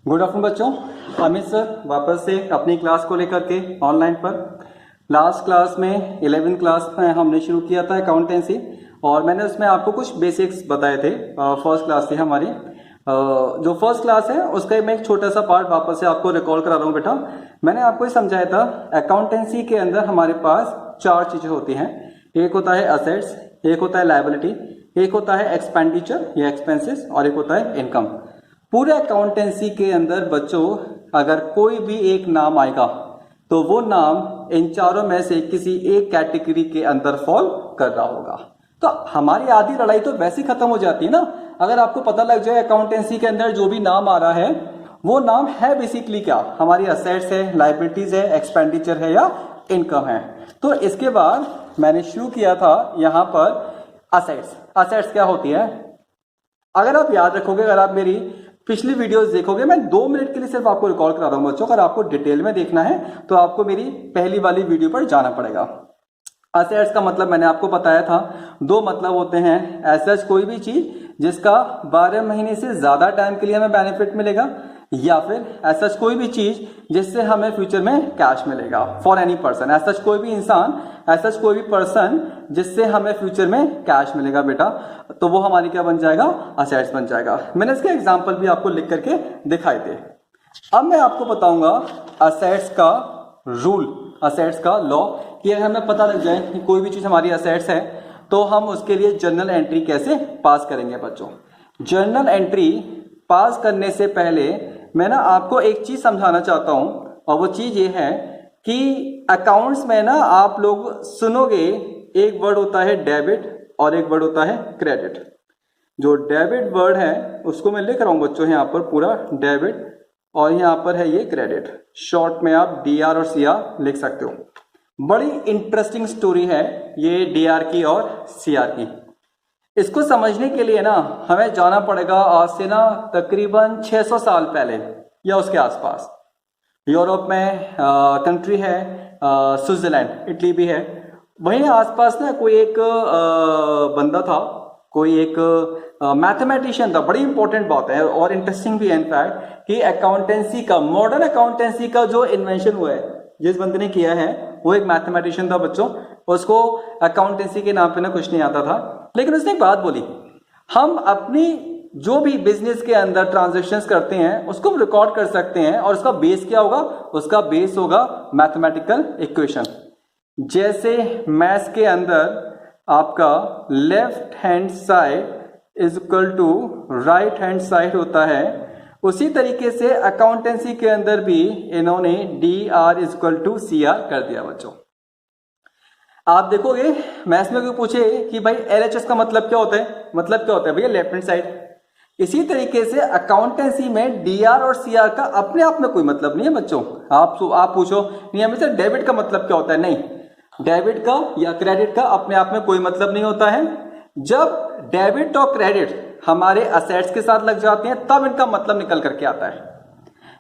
Good afternoon बच्चों, Amit sir वापस से अपनी क्लास को लेकर के ऑनलाइन पर। लास्ट क्लास में 11th क्लास में हमने शुरू किया था अकाउंटेंसी और मैंने उसमें आपको कुछ बेसिक्स बताए थे। फर्स्ट क्लास थी हमारी। जो फर्स्ट क्लास है उसका मैं एक छोटा सा पार्ट वापस से आपको रिकॉल करा रहा हूँ बेटा। मैंने आपको ये समझाया था अकाउंटेंसी के अंदर हमारे पास चार चीजें होती हैं। एक होता है असेट्स, एक होता है लायबिलिटी, एक होता है एक्सपेंडिचर या एक्सपेंसेस और एक होता है इनकम। पूरे अकाउंटेंसी के अंदर बच्चों अगर कोई भी एक नाम आएगा तो वो नाम इन चारों में से किसी एक कैटेगरी के अंदर फॉल कर रहा होगा। तो हमारी आधी लड़ाई तो वैसे ही खत्म हो जाती है ना, अगर आपको पता लग जाए अकाउंटेंसी के अंदर जो भी नाम आ रहा है वो नाम है बेसिकली क्या, हमारी असेट्स है, लायबिलिटीज है, एक्सपेंडिचर है या इनकम है। तो इसके बाद मैंने शुरू किया था यहां पर असेट्स। असेट्स क्या होती है? अगर आप याद रखोगे, अगर आप मेरी पिछली वीडियोस देखोगे, मैं 2 मिनट के लिए सिर्फ आपको रिकॉल करा रहा हूं बच्चों। अगर आपको डिटेल में देखना है तो आपको मेरी पहली वाली वीडियो पर जाना पड़ेगा। असेट्स का मतलब मैंने आपको बताया था, दो मतलब होते हैं। एसेट्स कोई भी चीज जिसका 12 महीने से ज्यादा टाइम के लिए हमें बेनिफिट मिलेगा, या फिर एसेट्स कोई भी चीज जिससे हमें फ्यूचर में कैश मिलेगा फॉर एनी पर्सन। एसेट्स कोई भी इंसान, एसेट्स कोई भी पर्सन जिससे हमें फ्यूचर में कैश मिलेगा बेटा, तो वो हमारी क्या बन जाएगा? असेट्स बन जाएगा। मैंने इसके एग्जांपल भी आपको लिख करके दिखाई थे। अब मैं आपको बताऊंगा असेट्स का रूल, असेट्स का लॉ, कि अगर हमें पता लग जाए कि कोई भी चीज हमारी असेट्स है तो हम उसके लिए जर्नल एंट्री कैसे पास करेंगे बच्चों। जर्नल एंट्री पास करने से पहले मैं ना आपको एक चीज समझाना चाहता हूं, और वो चीज ये है कि अकाउंट्स में ना आप लोग सुनोगे एक वर्ड होता है डेबिट और एक वर्ड होता है क्रेडिट। जो डेबिट वर्ड है उसको मैं लिख रहा हूं बच्चों यहां पर पूरा डेबिट, और यहां पर है ये क्रेडिट। शॉर्ट में आप डीआर और सीआर लिख सकते हो। बड़ी इंटरेस्टिंग स्टोरी है ये डीआर की और सीआर की। इसको समझने के लिए ना हमें जाना पड़ेगा आज से ना तकरीबन 600 साल पहले या उसके आसपास। यूरोप में कंट्री है स्विट्जरलैंड, इटली भी है। वहीं आसपास ना कोई एक बंदा था, कोई एक मैथमेटिशियन था। बड़ी इंपॉर्टेंट बात है और इंटरेस्टिंग भी है इनफैक्ट कि अकाउंटेंसी का, मॉडर्न अकाउंटेंसी का जो इन्वेंशन हुआ है, जिस बंदे ने किया है वो एक मैथमेटिशियन था बच्चों। उसको अकाउंटेंसी के नाम पे ना कुछ नहीं आता था, लेकिन उसने एक बात बोली, हम अपनी जो भी बिजनेस के अंदर ट्रांजैक्शंस करते हैं उसको हम रिकॉर्ड कर सकते हैं, और उसका बेस क्या होगा? उसका बेस होगा मैथमेटिकल इक्वेशन। जैसे मैथ्स के अंदर आपका left hand side is equal to right hand side होता है, उसी तरीके से अकाउंटेंसी के अंदर भी इन्होंने D R is equal to C R कर दिया बच्चों। आप देखोगे मैथ्स में कोई पूछे कि भाई एलएचएस का मतलब क्या होता है, मतलब क्या होता है भैया लेफ्ट हैंड साइड। इसी तरीके से अकाउंटेंसी में डीआर और सीआर का अपने आप में कोई मतलब नहीं है बच्चों। आप पूछो नहीं हमें सर डेबिट का मतलब क्या होता है, नहीं, डेबिट का या क्रेडिट का अपने आप में कोई मतलब नहीं होता है। जब डेबिट और क्रेडिट हमारे असेट्स के साथ लग जाते हैं तब इनका मतलब निकल करके आता है।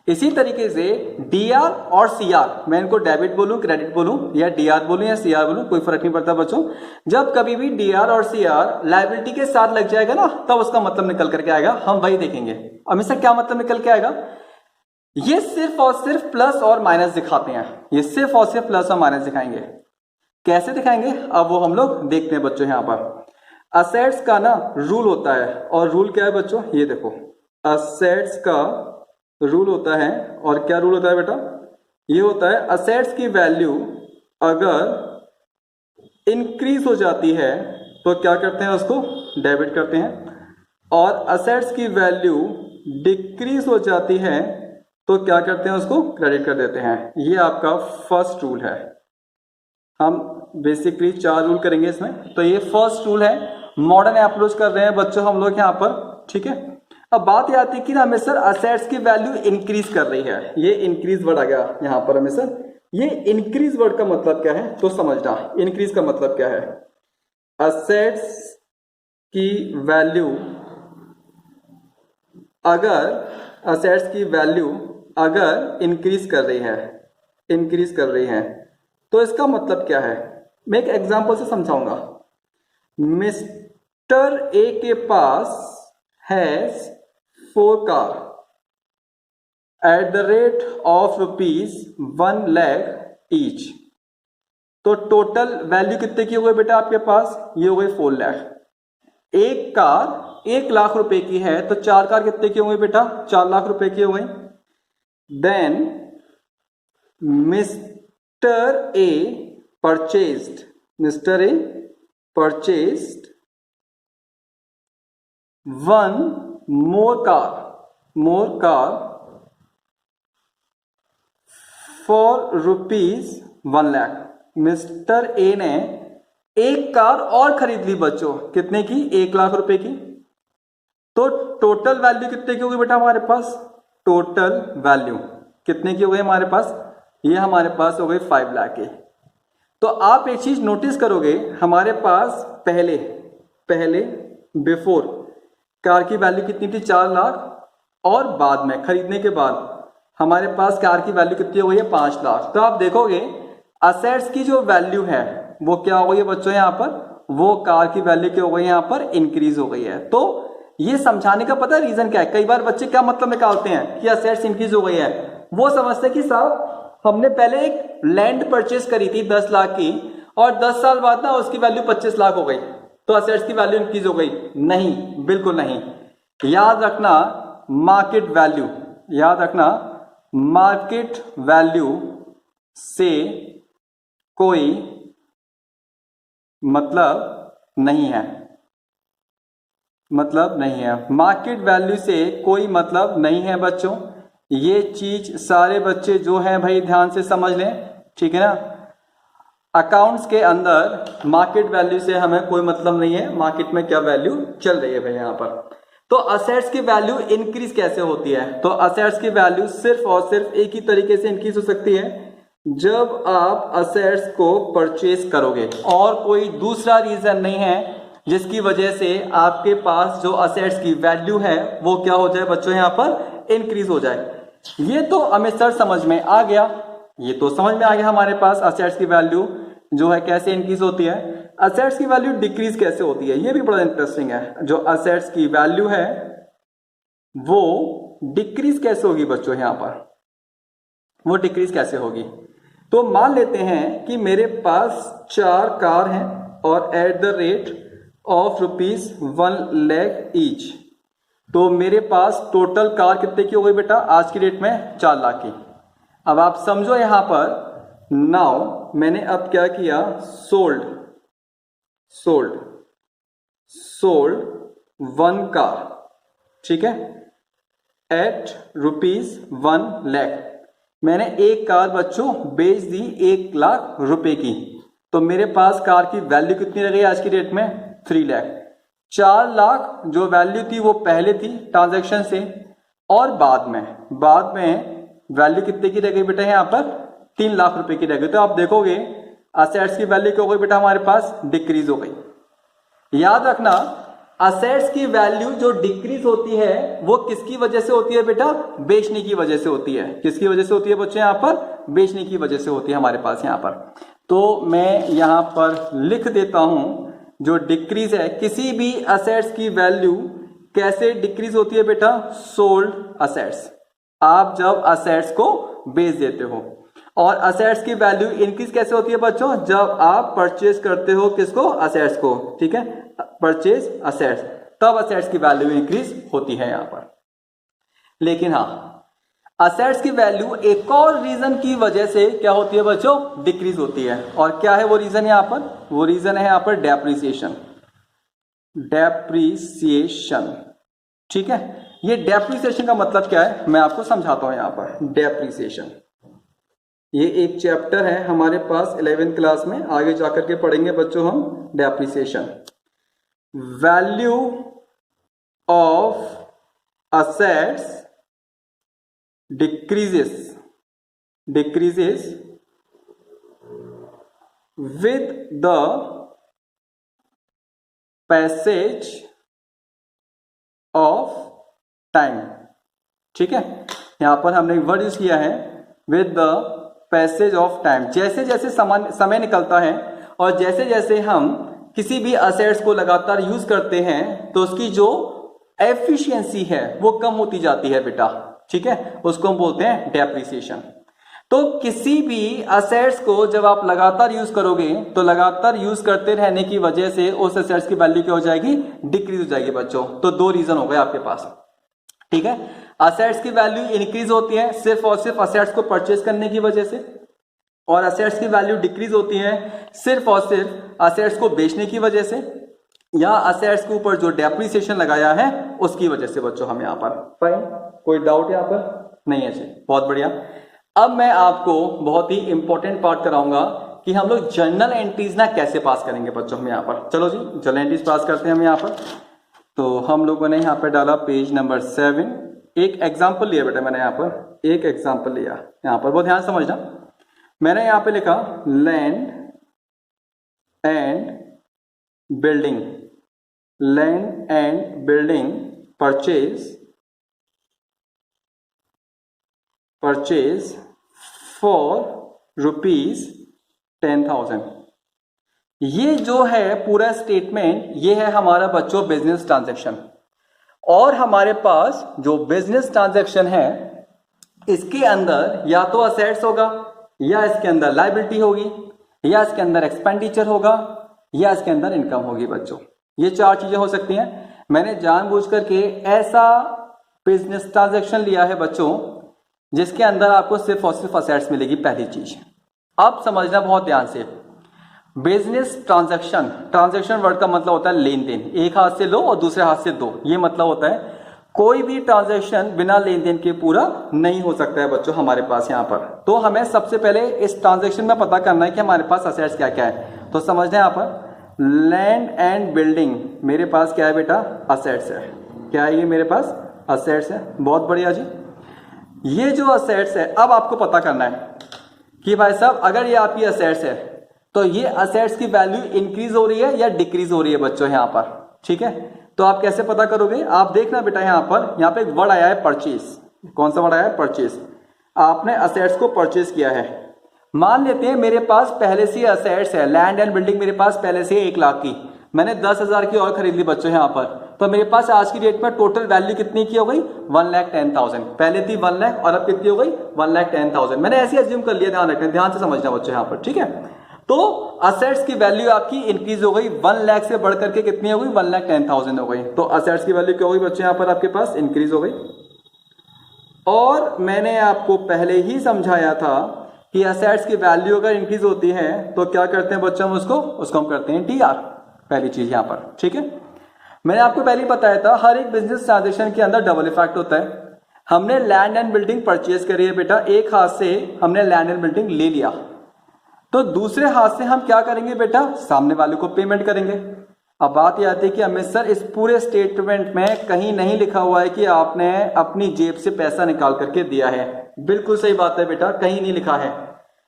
इसी तरीके से डीआर और सीआर, मैं इनको डेबिट बोलूं, क्रेडिट बोलूं, या डीआर बोलूं या सीआर बोलूं, कोई फर्क नहीं पड़ता बच्चों। जब कभी भी डीआर और सीआर लायबिलिटी के साथ लग जाएगा ना तब उसका मतलब निकल करके आएगा। हम वही देखेंगे हमेशा क्या मतलब निकल के आएगा। ये सिर्फ और सिर्फ प्लस और माइनस दिखाते हैं, ये सिर्फ और सिर्फ प्लस और माइनस दिखाएंगे। कैसे दिखाएंगे अब वो हम लोग देखते हैं बच्चों। यहां पर असेट्स का ना रूल होता है, और रूल क्या है बच्चों, ये देखो असेट्स का रूल होता है। और क्या रूल होता है बेटा? ये होता है असेट्स की वैल्यू अगर इंक्रीज हो जाती है तो क्या करते हैं, उसको डेबिट करते हैं, और असेट्स की वैल्यू डिक्रीज हो जाती है तो क्या करते हैं, उसको क्रेडिट कर देते हैं। ये आपका फर्स्ट रूल है। हम बेसिकली 4 रूल करेंगे इसमें, तो ये फर्स्ट रूल है। मॉडर्न अप्रोच कर रहे हैं बच्चों हम लोग यहाँ पर, ठीक है। अब बात ये आती है कि ना हमें सर असेट्स की वैल्यू इंक्रीज कर रही है, ये इंक्रीज वर्ड आ गया यहाँ पर हमें सर। ये इंक्रीज वर्ड का मतलब क्या है तो समझना, इंक्रीज का मतलब क्या है। असेट्स की वैल्यू अगर इंक्रीज कर रही है, इंक्रीज कर रही है, तो इसका मतलब क्या है, मैं एक एग्जांपल से समझाऊंगा। मिस्टर ए के पास has 4 car, at the rate of ₹1,00,000 each. तो टोटल वैल्यू कितने की हो गई बेटा आपके पास? ये हो गई 4 लाख। एक कार 1 लाख रुपए की है तो 4 कार कितने की हो गई बेटा? 4 लाख रुपए की हो गई। Then mister A purchased, mister A purchased 1 more car for ₹1,00,000। Mister A ने एक कार और खरीद ली बच्चों, कितने की? 1 लाख रुपए की। तो टोटल वैल्यू कितने की होगी बेटा हमारे पास? टोटल वैल्यू कितने की हो गई हमारे पास? ये हमारे पास हो गई 5 लाख की। तो आप एक चीज नोटिस करोगे, हमारे पास पहले बिफोर कार की वैल्यू कितनी थी? 4 लाख, और बाद में खरीदने के बाद हमारे पास कार की वैल्यू कितनी हो गई है? 5 लाख। तो आप देखोगे असेट्स की जो वैल्यू है वो क्या हो गई है बच्चों? यहाँ पर वो कार की वैल्यू क्या हो गई है? यहाँ पर इंक्रीज हो गई है। तो ये समझाने का पता है रीजन क्या है? कई बार बच्चे क्या मतलब निकालते हैं कि असेट्स इंक्रीज हो गई है, वो समझते हैं कि साहब हमने पहले एक लैंड परचेस करी थी 10 लाख की और 10 साल बाद ना उसकी वैल्यू 25 लाख हो गई तो असेट्स की वैल्यू इंक्रीज हो गई। नहीं, बिल्कुल नहीं। याद रखना मार्केट वैल्यू, याद रखना मार्केट वैल्यू से कोई मतलब नहीं है, मतलब नहीं है। मार्केट वैल्यू से कोई मतलब नहीं है बच्चों। ये चीज सारे बच्चे जो हैं भाई ध्यान से समझ लें, ठीक है ना। अकाउंट्स के अंदर मार्केट वैल्यू से हमें कोई मतलब नहीं है, मार्केट में क्या वैल्यू चल रही है भाई यहाँ पर। तो असेट्स की वैल्यू इंक्रीज कैसे होती है? तो असेट्स की वैल्यू सिर्फ और सिर्फ एक ही तरीके से इंक्रीज हो सकती है, जब आप असेट्स को परचेज करोगे। और कोई दूसरा रीजन नहीं है जिसकी वजह से आपके पास जो असेट्स की वैल्यू है वो क्या हो जाए बच्चों? यहाँ पर इंक्रीज हो जाए। ये तो हमें सर समझ में आ गया, ये तो समझ में आ गया हमारे पास असेट्स की वैल्यू जो है कैसे इंक्रीज होती है। असेट्स की वैल्यू डिक्रीज कैसे होती है, ये भी बड़ा इंटरेस्टिंग है। जो असेट्स की वैल्यू है वो डिक्रीज कैसे होगी बच्चों? यहाँ पर वो डिक्रीज कैसे होगी? तो मान लेते हैं कि मेरे पास 4 कार हैं और eight the rate of ₹1,00,000 each. तो मेरे पास टोटल कार कितने की हो गई बेटा आज की डेट में? 4 लाख की। अब आप समझो यहां पर, नाउ मैंने अब क्या किया? सोल्ड 1 कार, ठीक है, एट ₹1,00,000। मैंने एक कार बच्चों बेच दी 1 लाख रुपए की। तो मेरे पास कार की वैल्यू कितनी रह गई आज की डेट में? 3 लाख। 4 लाख जो वैल्यू थी वो पहले थी ट्रांजैक्शन से, और बाद में वैल्यू कितने की रह गई बेटा? यहाँ पर 3 लाख रुपए की रह गई। तो आप देखोगे असेट्स की वैल्यू क्या हो गई बेटा हमारे पास? डिक्रीज हो गई। याद रखना असेट्स की वैल्यू जो डिक्रीज होती है वो किसकी वजह से होती है बेटा? बेचने की वजह से होती है। किसकी वजह से होती है बच्चों? यहाँ पर बेचने की वजह से होती है हमारे पास यहाँ पर। तो मैं यहाँ पर लिख देता हूं जो डिक्रीज है, किसी भी असेट्स की वैल्यू कैसे डिक्रीज होती है बेटा? Sold assets. आप जब असेट्स को बेच देते हो। और असेट्स की वैल्यू इंक्रीज कैसे होती है बच्चों? जब आप परचेज करते हो किसको? असेट्स को, ठीक है, परचेज असेट्स, तब असेट्स की वैल्यू इंक्रीज होती है यहां पर। लेकिन हाँ, असेट्स की वैल्यू एक और रीजन की वजह से क्या होती है बच्चों? डिक्रीज होती है। और क्या है वो रीजन यहां पर? वो रीजन है यहां पर डेप्रिसिएशन, ठीक है। ये डेप्रिसिएशन का मतलब क्या है मैं आपको समझाता हूं यहां पर। डेप्रिसिएशन ये एक चैप्टर है हमारे पास 11th क्लास में, आगे जाकर के पढ़ेंगे बच्चों हम depreciation. Value of assets decreases with the passage of time, ठीक है। यहां पर हमने एक वर्ड यूज किया है with the passage of time। जैसे जैसे समय निकलता है और जैसे जैसे हम किसी भी असेट्स को लगातार यूज करते हैं तो उसकी जो एफिशिएंसी है वो कम होती जाती है बेटा। ठीक है, उसको हम बोलते हैं डेप्रिसिएशन। तो किसी भी असेट्स को जब आप लगातार यूज करोगे तो लगातार यूज करते रहने की वजह से उस असेट्स की वैल्यू क्या हो जाएगी, डिक्रीज हो जाएगी बच्चों। तो दो रीजन हो गए आपके पास, ठीक है। असेट्स की वैल्यू इंक्रीज होती है सिर्फ और सिर्फ असेट्स को परचेज करने की वजह से, और असेट्स की वैल्यू डिक्रीज होती है सिर्फ और सिर्फ असेट्स को बेचने की वजह से, या असेट्स के ऊपर जो डेप्रिसिएशन लगाया है उसकी वजह से बच्चों हम यहाँ पर। फाइन, कोई डाउट यहाँ पर नहीं है जी, बहुत बढ़िया। अब मैं आपको बहुत ही इंपॉर्टेंट पार्ट कराऊंगा कि हम लोग जर्नल एंट्रीज ना कैसे पास करेंगे बच्चों हम यहाँ पर। चलो जी जर्नल एंट्रीज पास करते हैं हम यहाँ पर। तो हम लोगों ने यहाँ पर डाला पेज नंबर 7, एक एग्जाम्पल लिया बेटा मैंने यहाँ पर, एक एग्जाम्पल लिया यहाँ पर, बहुत ध्यान समझना। मैंने यहाँ पे लिखा land and building, land and building purchase for ₹10,000। ये जो है पूरा स्टेटमेंट, ये है हमारा बच्चों बिजनेस ट्रांजैक्शन। और हमारे पास जो बिजनेस ट्रांजैक्शन है इसके अंदर या तो असेट्स होगा, या इसके अंदर लायबिलिटी होगी, या इसके अंदर एक्सपेंडिचर होगा, या इसके अंदर इनकम होगी बच्चों। ये चार चीजें हो सकती हैं। मैंने जानबूझ करके ऐसा बिजनेस ट्रांजैक्शन लिया है बच्चों जिसके अंदर आपको सिर्फ और सिर्फ असेट्स मिलेगी, पहली चीज। अब समझना बहुत ध्यान से, बिजनेस ट्रांजैक्शन, ट्रांजैक्शन वर्ड का मतलब होता है लेन देन, एक हाथ से लो और दूसरे हाथ से दो, ये मतलब होता है। कोई भी ट्रांजैक्शन बिना लेन देन के पूरा नहीं हो सकता है बच्चों हमारे पास यहाँ पर। तो हमें सबसे पहले इस ट्रांजैक्शन में पता करना है कि हमारे पास असेट्स क्या क्या है। तो समझना है यहाँ पर लैंड एंड बिल्डिंग, मेरे पास क्या है बेटा, असेट्स है। क्या है ये, मेरे पास असेट्स है। बहुत बढ़िया जी। ये जो असेट्स है, अब आपको पता करना है कि भाई साहब अगर ये आपकी असेट्स है तो ये असेट्स की वैल्यू इंक्रीज हो रही है या डिक्रीज हो रही है बच्चों यहाँ पर, ठीक है। तो आप कैसे पता करोगे, आप देखना बेटा यहाँ पे एक वर्ड आया है परचेज। कौन सा वर्ड आया है, परचेज। आपने असेट्स को परचेज किया है। मान लेते हैं मेरे पास पहले से असेट्स है, लैंड एंड बिल्डिंग मेरे पास पहले से 1 लाख की, मैंने 10,000 की और खरीद ली बच्चों यहाँ पर। तो मेरे पास आज की डेट में टोटल वैल्यू कितनी की हो गई, 1,10,000। पहले थी 1 लाख और अब कितनी हो गई, 1,10,000। मैंने ऐसे अज्यूम कर लिया, ध्यान रखना, ध्यान से समझना बच्चों यहाँ पर, ठीक है। तो असेट्स की वैल्यू आपकी इंक्रीज हो गई, 1 लाख से बढ़ करके कितनी हो गई, 1,10,000 हो गई। तो असेट्स की वैल्यू क्या हो गई बच्चों यहाँ पर आपके पास, इंक्रीज हो गई। और मैंने आपको पहले ही समझाया था कि असेट्स की वैल्यू अगर इंक्रीज होती है तो क्या करते हैं बच्चों, उसको हम करते हैं टीआर, पहली चीज यहाँ पर, ठीक है। मैंने आपको पहले ही बताया था हर एक बिजनेस ट्रांजैक्शन के अंदर डबल इफेक्ट होता है। हमने लैंड एंड बिल्डिंग परचेज करी है बेटा, एक हाथ से हमने लैंड एंड बिल्डिंग ले लिया, तो दूसरे हाथ से हम क्या करेंगे बेटा, सामने वाले को पेमेंट करेंगे। अब बात यह आती है कि अमित सर इस पूरे स्टेटमेंट में कहीं नहीं लिखा हुआ है कि आपने अपनी जेब से पैसा निकाल करके दिया है। बिल्कुल सही बात है बेटा, कहीं नहीं लिखा है,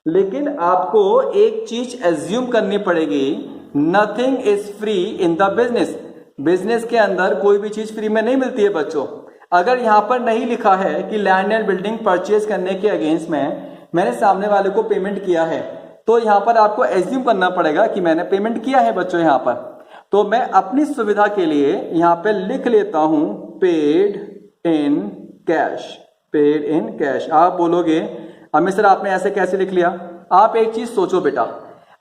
लेकिन आपको एक चीज एज्यूम करनी पड़ेगी, nothing is free in the business. Business के अंदर कोई भी चीज फ्री में नहीं मिलती है बच्चों। अगर यहां पर नहीं लिखा है कि लैंड एंड बिल्डिंग परचेज करने के अगेंस्ट में मैंने सामने वाले को पेमेंट किया है, तो यहां पर आपको एज्यूम करना पड़ेगा कि मैंने पेमेंट किया है बच्चों यहां पर। तो मैं अपनी सुविधा के लिए यहां पे लिख लेता हूं paid in cash, paid in cash. आप बोलोगे अमित सर आपने ऐसे कैसे लिख लिया। आप एक चीज सोचो बेटा,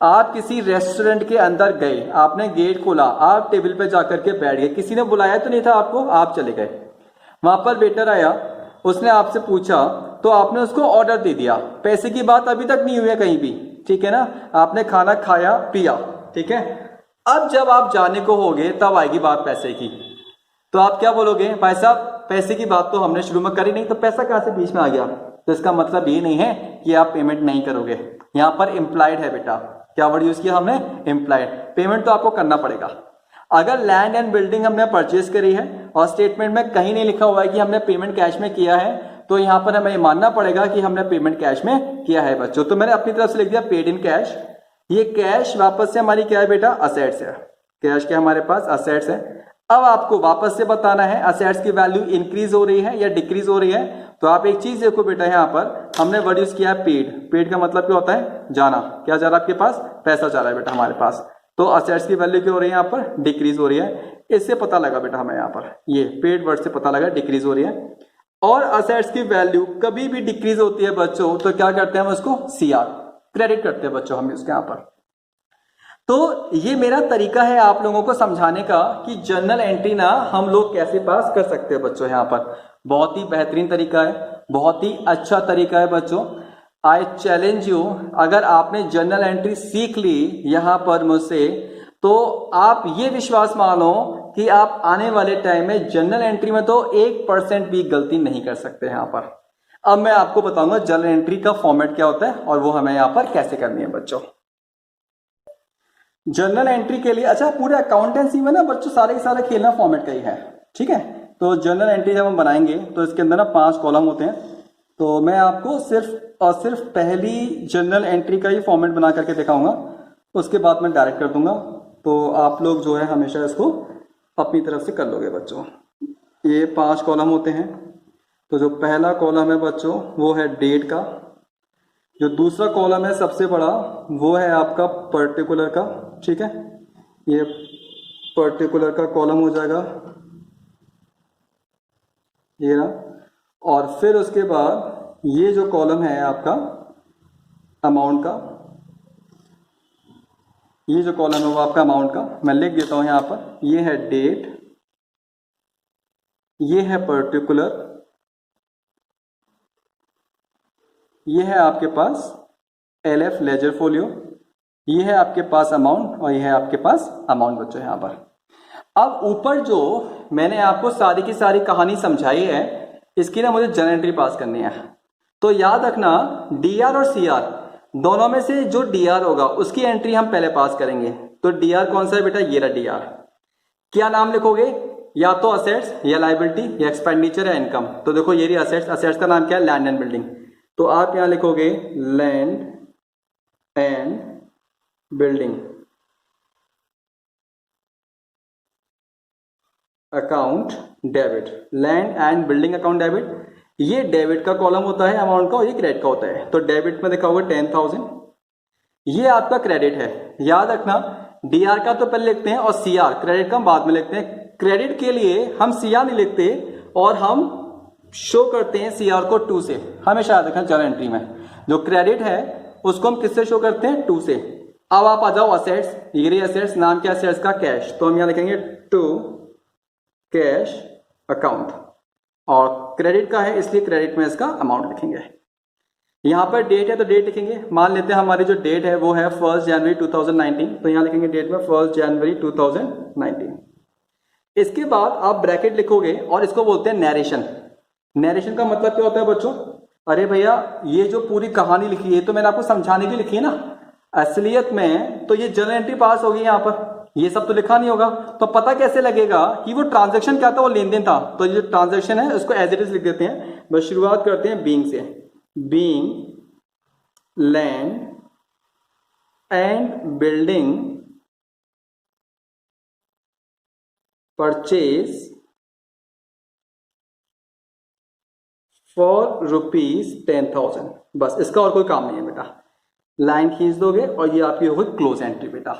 आप किसी रेस्टोरेंट के अंदर गए, आपने गेट खोला, आप टेबल पे जाकर के बैठ गए, किसी ने बुलाया तो नहीं था आपको, आप चले गए, वहां पर वेटर आया, उसने आपसे पूछा तो आपने उसको ऑर्डर दे दिया, पैसे की बात अभी तक नहीं हुई है कहीं भी, ठीक है ना, आपने खाना खाया पिया, ठीक है। अब जब आप जाने को होगे तब आएगी बात पैसे की, तो आप क्या बोलोगे, भाई साहब पैसे की बात तो हमने शुरू में करी नहीं, तो पैसा कहां से बीच में आ गया। तो इसका मतलब ये नहीं है कि आप पेमेंट नहीं करोगे, यहां पर इंप्लाइड है बेटा। क्या वर्ड यूज किया हमने, इंप्लाइड। पेमेंट तो आपको करना पड़ेगा। अगर लैंड एंड बिल्डिंग हमने परचेज करी है और स्टेटमेंट में कहीं नहीं लिखा हुआ है कि हमने पेमेंट कैश में किया है, तो यहां पर हमें मानना पड़ेगा कि हमने पेमेंट कैश में किया है बच्चों। तो मैंने अपनी तरफ से लिख दिया पेड इन कैश। ये कैश वापस से हमारी क्या है बेटा, असेट्स है। कैश क्या हमारे पास, असेट्स है। अब आपको वापस से बताना है असेट्स की वैल्यू इंक्रीज हो रही है या डिक्रीज हो रही है। तो आप एक चीज देखो बेटा, यहां पर हमने वर्ड यूज किया है पेड। पेड का मतलब क्या होता है, जाना। क्या जा रहा है आपके पास, पैसा जा रहा है बेटा हमारे पास। तो असेट्स की वैल्यू क्या हो रही है, यहाँ पर डिक्रीज हो रही है। इससे पता लगा बेटा हमें यहाँ पर, ये पेड वर्ड से पता लगा डिक्रीज हो रही है। और असेट्स की वैल्यू कभी भी डिक्रीज होती है बच्चों तो क्या करते हैं हम उसको सीआर क्रेडिट करते हैं बच्चों हम इसके यहां पर। तो ये मेरा तरीका है आप लोगों को समझाने का कि जर्नल एंट्री ना हम लोग कैसे पास कर सकते हैं बच्चों। यहां पर बहुत ही बेहतरीन तरीका है, बहुत ही अच्छा तरीका है बच्चों। आई चैलेंज यू, अगर आपने जर्नल एंट्री सीख ली यहां पर मुझसे तो आप ये विश्वास मानो कि आप आने वाले टाइम में जर्नल एंट्री में तो 1% भी गलती नहीं कर सकते यहां पर। अब मैं आपको बताऊंगा जर्नल एंट्री का फॉर्मेट क्या होता है और वो हमें यहां पर कैसे करनी है बच्चों। जर्नल एंट्री के लिए अच्छा पूरे अकाउंटेंसी में ना बच्चों सारे के सारे खेलना फॉर्मेट का ही है, ठीक है। तो जर्नल एंट्री जब हम बनाएंगे तो इसके अंदर ना 5 कॉलम होते हैं। तो मैं आपको सिर्फ और सिर्फ पहली जर्नल एंट्री का ही फॉर्मेट बना करके दिखाऊंगा, उसके बाद मैं डायरेक्ट कर दूंगा। तो आप लोग जो है हमेशा इसको अपनी तरफ से कर लोगे बच्चों। ये 5 कॉलम होते हैं। तो जो पहला कॉलम है बच्चों वो है डेट का, जो दूसरा कॉलम है सबसे बड़ा वो है आपका पर्टिकुलर का, ठीक है। ये पर्टिकुलर का कॉलम हो जाएगा ये ना। और फिर उसके बाद ये जो कॉलम है आपका अमाउंट का, ये जो कॉलम है वो आपका अमाउंट का, मैं लिख देता हूं यहां पर। ये है डेट, ये है पर्टिकुलर, ये है आपके पास एलएफ लेजर फोलियो, ये है आपके पास अमाउंट और ये है आपके पास अमाउंट बच्चों यहां पर। अब ऊपर जो मैंने आपको सारी की सारी कहानी समझाई है इसकी ना मुझे जर्नल एंट्री पास करनी है। तो याद रखना डीआर और सीआर दोनों में से जो डीआर होगा उसकी एंट्री हम पहले पास करेंगे। तो डीआर कौन सा है बेटा, ये रहा डीआर। क्या नाम लिखोगे, या तो असेट्स या लाइबिलिटी या एक्सपेंडिचर या इनकम। तो देखो ये रही असेट्स, असेट्स का नाम क्या है, लैंड एंड बिल्डिंग। तो आप यहां लिखोगे land and building account debit, land and building account debit. ये डेबिट का कॉलम होता है अमाउंट का और ये क्रेडिट का होता है। तो डेबिट में देखा होगा 10,000, ये आपका क्रेडिट है। याद रखना डीआर का तो पहले लिखते हैं और सीआर क्रेडिट का बाद में लिखते हैं। क्रेडिट के लिए हम सीआर नहीं लिखते और हम शो करते हैं सीआर को 2 से। हमेशा याद रखना जर्नल एंट्री में जो क्रेडिट है उसको हम किससे शो करते हैं, 2 से। अब आप आ जाओ असेट्स, ये रही असेट्स, नाम क्या असेट्स का, कैश। तो हम यहां लिखेंगे टू कैश अकाउंट, और क्रेडिट का है इसलिए क्रेडिट में इसका अमाउंट लिखेंगे। यहां पर डेट है तो डेट लिखेंगे। मान लेते हैं हमारी जो डेट है वो है 1 जनवरी 2019, तो यहां लिखेंगे डेट में 1 जनवरी 2019। इसके बाद आप ब्रैकेट लिखोगे और इसको बोलते हैं नैरेशन। नैरेशन का मतलब क्या होता है बच्चों, अरे भैया ये जो पूरी कहानी लिखी है तो मैंने आपको समझाने की लिखी है ना, असलियत में तो ये जर्नल एंट्री पास होगी यहाँ पर, ये सब तो लिखा नहीं होगा। तो पता कैसे लगेगा कि वो ट्रांजैक्शन क्या था, वो लेन देन था। तो ये जो ट्रांजैक्शन है उसको एज इट इज लिख देते हैं। बस शुरुआत करते हैं बीइंग से, being land and building purchase for ₹10,000। बस इसका और कोई काम नहीं है बेटा। लाइन खींच दोगे और ये आपकी होगी क्लोज एंट्री बेटा।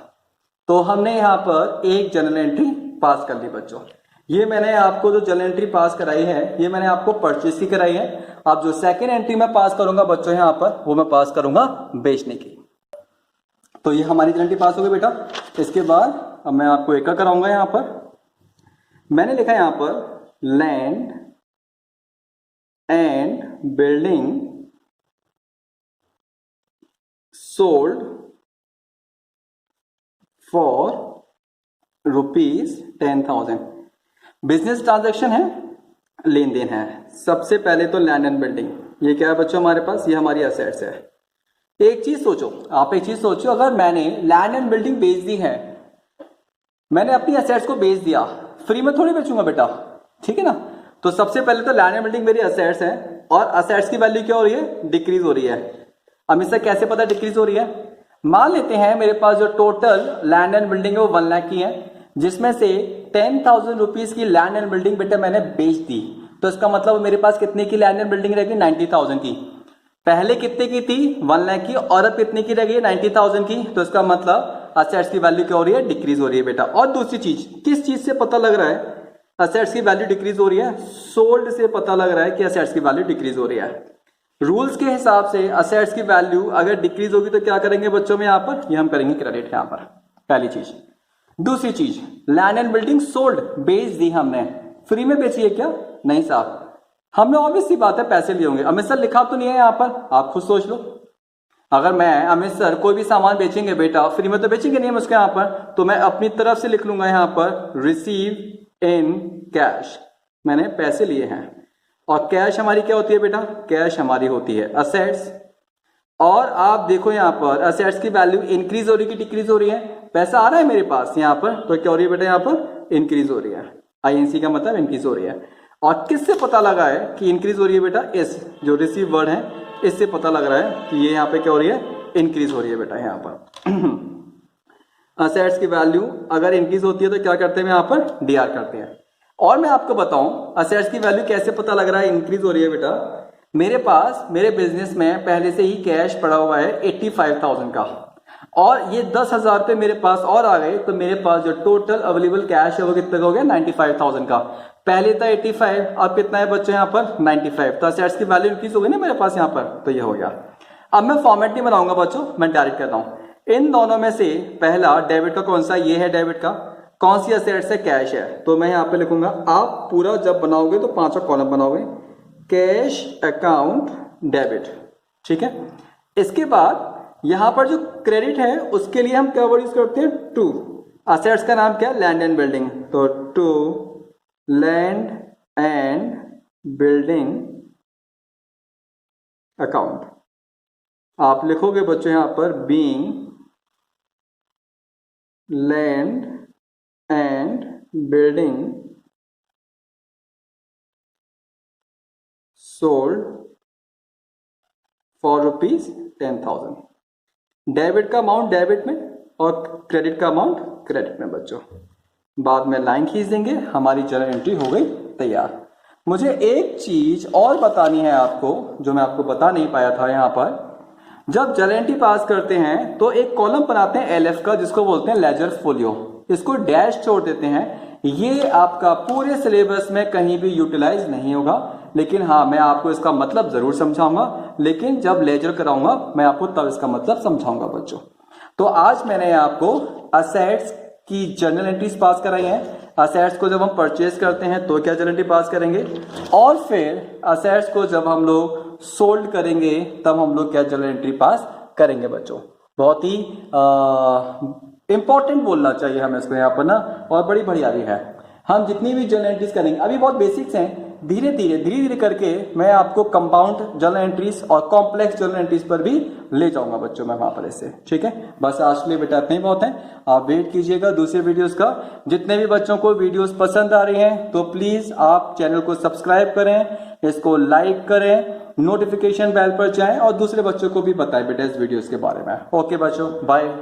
तो हमने यहां पर एक जर्नल एंट्री पास कर ली बच्चों। ये मैंने आपको जो जर्नल एंट्री पास कराई है ये मैंने आपको परचेज की कराई है। अब जो सेकेंड एंट्री मैं पास करूंगा बच्चों यहां पर वो मैं पास करूंगा बेचने की। तो ये हमारी जर्नल एंट्री पास हो गई बेटा। इसके बाद अब मैं आपको एक कराऊंगा। यहां पर मैंने लिखा यहां पर land and building sold for ₹10,000। Business transaction है, लेन देन है। सबसे पहले तो लैंड एंड बिल्डिंग, ये क्या है बच्चों हमारे पास, ये हमारी असेट्स है। एक चीज सोचो, आप एक चीज सोचो, अगर मैंने लैंड एंड बिल्डिंग बेच दी है, मैंने अपनी असेट्स को बेच दिया, फ्री में थोड़ी बेचूंगा बेटा, ठीक है ना। तो सबसे पहले तो लैंड एंड बिल्डिंग मेरी असेट्स है और असेट्स की वैल्यू क्या हो रही है, डिक्रीज हो रही है। अब इससे कैसे पता डिक्रीज हो रही है, मान लेते हैं मेरे पास जो टोटल लैंड एंड बिल्डिंग है वो 1 लाख की है, जिसमें से 10,000 रुपीज की लैंड एंड बिल्डिंग बेटा मैंने बेच दी। तो इसका मतलब मेरे पास कितने की लैंड एंड बिल्डिंग रहेगी, 90,000 की। पहले कितने की थी, 1 लाख की, और अब कितने की रहेगी, 90,000 की। तो इसका मतलब असेट्स की वैल्यू क्या हो रही है, डिक्रीज हो रही है बेटा। और दूसरी चीज, किस चीज से पता लग रहा है असेट्स की वैल्यू डिक्रीज हो रही है, सोल्ड से पता लग रहा है कि असेट्स की वैल्यू डिक्रीज हो रही है। रूल्स के हिसाब से असेट्स की वैल्यू अगर डिक्रीज होगी तो क्या करेंगे बच्चों में यहाँ पर, ये हम करेंगे क्रेडिट यहाँ पर, पहली चीज। दूसरी चीज, लैंड एंड बिल्डिंग सोल्ड, बेच दी हमने, फ्री में बेची है क्या, नहीं साहब, हमने ऑब्वियस सी बात है पैसे लिए होंगे। अमित सर लिखा तो नहीं है यहाँ पर, आप खुद सोच लो। अगर मैं अमित सर कोई भी सामान बेचेंगे बेटा, फ्री में तो बेचेंगे नहीं हम उसके यहाँ पर, तो मैं अपनी तरफ से लिख लूंगा यहाँ पर रिसीव इन कैश, मैंने पैसे लिए हैं। और कैश हमारी क्या होती है बेटा, कैश हमारी होती है असेट्स। और आप देखो यहाँ पर असेट्स की वैल्यू इंक्रीज हो रही है कि डिक्रीज हो रही है, पैसा आ रहा है मेरे पास यहाँ पर, तो क्या हो रही है बेटा, यहाँ पर इंक्रीज हो रही है। आईएनसी का मतलब इंक्रीज हो रही है। और किससे पता लगा है कि इंक्रीज हो रही है बेटा, इस जो रिसीव वर्ड है इससे पता लग रहा है कि ये यहाँ पे क्या हो रही है, इंक्रीज हो रही है बेटा। यहाँ पर असेट्स की वैल्यू अगर इंक्रीज होती है तो क्या करते हैं यहाँ पर, डीआर करते हैं। और मैं आपको बताऊं असेट्स की वैल्यू कैसे पता लग रहा है इंक्रीज हो रही है बेटा, मेरे पास मेरे बिजनेस में पहले से ही कैश पड़ा हुआ है 85,000 का, और ये 10,000 रुपये मेरे पास और आ गए, तो मेरे पास जो टोटल अवेलेबल कैश है वो कितना हो गया, 95,000 का। पहले था 85, अब कितना है बच्चों यहाँ पर 95, तो असेट्स की वैल्यू इंक्रीज हो गई ना मेरे पास यहाँ पर, तो ये हो गया। अब मैं फॉर्मेट नहीं बनाऊंगा बच्चों, मैं डायरेक्ट करता हूँ। इन दोनों में से पहला डेबिट का कौन सा, ये है डेबिट का, कौन सी असेट्स है, कैश है, तो मैं यहाँ पे लिखूंगा, आप पूरा जब बनाओगे तो 5 कॉलम बनाओगे, कैश अकाउंट डेबिट, ठीक है। इसके बाद यहां पर जो क्रेडिट है उसके लिए हम क्या वर्ड यूज करते हैं, टू। असेट्स का नाम क्या है, लैंड एंड बिल्डिंग, तो to land and building account. आप लिखोगे बच्चों यहां पर being land and building sold for ₹10,000। Debit का अमाउंट डेबिट में और क्रेडिट का अमाउंट क्रेडिट में बच्चों। बाद में लाइन खींच देंगे, हमारी जर्नल एंट्री हो गई तैयार। मुझे एक चीज और बतानी है आपको, जो मैं आपको बता नहीं पाया था यहाँ पर। जब जर्नल एंट्री पास करते हैं तो एक कॉलम बनाते हैं एलएफ का, जिसको बोलते हैं लेजर फोलियो, इसको डैश छोड़ देते हैं। ये आपका पूरे सिलेबस में कहीं भी यूटिलाइज नहीं होगा, लेकिन हाँ मैं आपको इसका मतलब जरूर समझाऊंगा, लेकिन जब लेजर कराऊंगा मैं आपको तब इसका मतलब समझाऊंगा बच्चों। तो आज मैंने आपको असेट्स की जर्नल एंट्रीज पास कराई हैं। असेट्स को जब हम परचेज करते हैं तो क्या जर्नल एंट्री पास करेंगे, और फिर असेट्स को जब हम लोग सोल्ड करेंगे तब हम लोग क्या जर्नल एंट्री पास करेंगे बच्चों। बहुत ही इंपॉर्टेंट बोलना चाहिए हमें इसको यहाँ पर ना, और बड़ी बढ़ियारी है। हम जितनी भी जर्नल एंट्रीज करेंगे, अभी बहुत बेसिक्स हैं, धीरे धीरे करके मैं आपको कंपाउंड जर्नल एंट्रीज और कॉम्प्लेक्स जर्नल एंट्रीज पर भी ले जाऊंगा बच्चों मैं वहां पर इससे, ठीक है। बस आज के लिए बेटा इतना ही बहुत है, आप वेट कीजिएगा दूसरे वीडियोस का। जितने भी बच्चों को वीडियोस पसंद आ रही हैं तो प्लीज आप चैनल को सब्सक्राइब करें, इसको लाइक करें, नोटिफिकेशन बेल पर जाएं और दूसरे बच्चों को भी बताएं बेटा इस वीडियोस के बारे में। ओके बच्चों, बाय।